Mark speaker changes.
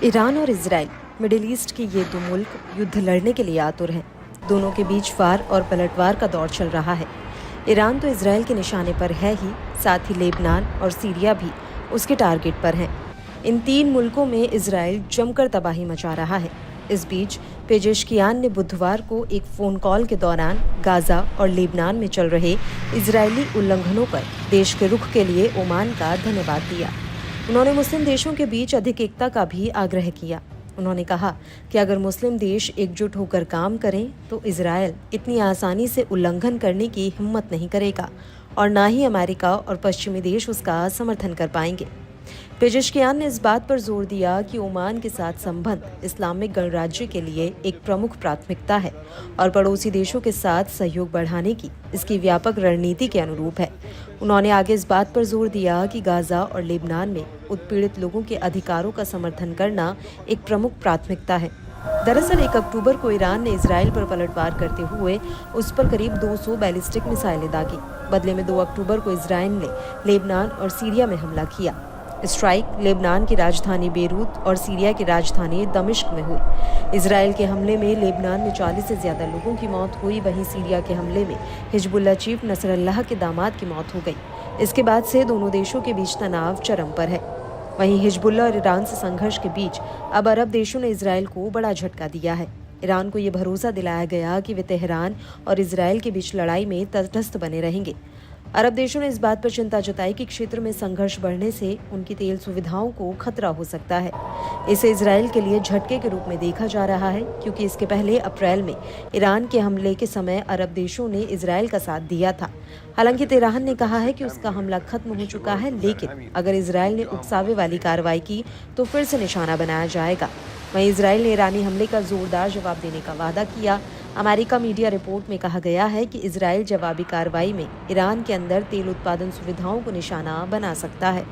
Speaker 1: Iran और Israel middle east के ये दो मुल्क युद्ध लड़ने के लिए आतुर हैं। दोनों के बीच वार और पलटवार का दौर चल रहा है। ईरान तो इजराइल के निशाने पर है ही, साथ ही लेबनान और सीरिया भी उसके टारगेट पर हैं। इन तीन मुल्कों में इजराइल जमकर तबाही मचा रहा है। इस बीच पेजेशकियान ने बुधवार को एक फ़ोन कॉल के दौरान गाज़ा और लेबनान में चल रहे इजरायली उल्लंघनों पर देश के रुख के लिए ओमान का धन्यवाद दिया। उन्होंने मुस्लिम देशों के बीच अधिक एकता का भी आग्रह किया। उन्होंने कहा कि अगर मुस्लिम देश एकजुट होकर काम करें तो इजरायल इतनी आसानी से उल्लंघन करने की हिम्मत नहीं करेगा और न ही अमेरिका और पश्चिमी देश उसका समर्थन कर पाएंगे। पेजेशकियान ने इस बात पर जोर दिया कि ओमान के साथ संबंध इस्लामिक गणराज्य के लिए एक प्रमुख प्राथमिकता है और पड़ोसी देशों के साथ सहयोग बढ़ाने की इसकी व्यापक रणनीति के अनुरूप है। उन्होंने आगे इस बात पर जोर दिया कि गाज़ा और लेबनान में उत्पीड़ित लोगों के अधिकारों का समर्थन करना एक प्रमुख प्राथमिकता है। दरअसल 1 अक्टूबर को ईरान ने इजरायल पर पलटवार करते हुए उस पर करीब 200 बैलिस्टिक मिसाइलें दागी। बदले में 2 अक्टूबर को इजरायल ने लेबनान और सीरिया में हमला किया। स्ट्राइक लेबनान की राजधानी बेरूत और सीरिया की राजधानी दमिश्क में हुई। इजरायल के हमले में लेबनान में 40 से ज्यादा लोगों की मौत हुई। वहीं सीरिया के हमले में हिजबुल्लाह चीफ नसरल्लाह के दामाद की मौत हो गई। इसके बाद से दोनों देशों के बीच तनाव चरम पर है। वहीं हिजबुल्लाह और ईरान से संघर्ष के बीच अब अरब देशों ने इजरायल को बड़ा झटका दिया है। ईरान को ये भरोसा दिलाया गया कि वे तेहरान और इजरायल के बीच लड़ाई में तटस्थ बने रहेंगे। अरब देशों ने इस बात पर चिंता जताई कि क्षेत्र में संघर्ष बढ़ने से उनकी तेल सुविधाओं को खतरा हो सकता है। इसे इजरायल के लिए झटके के रूप में देखा जा रहा है, क्योंकि इसके पहले अप्रैल में ईरान के हमले के समय अरब देशों ने इजरायल का साथ दिया था। हालांकि तेहरान ने कहा है कि उसका हमला खत्म हो चुका है, लेकिन अगर इजरायल ने उकसावे वाली कार्रवाई की तो फिर से निशाना बनाया जाएगा। वहीं इजरायल ने ईरानी हमले का जोरदार जवाब देने का वादा किया। अमेरिका मीडिया रिपोर्ट में कहा गया है कि इजरायल जवाबी कार्रवाई में ईरान के अंदर तेल उत्पादन सुविधाओं को निशाना बना सकता है।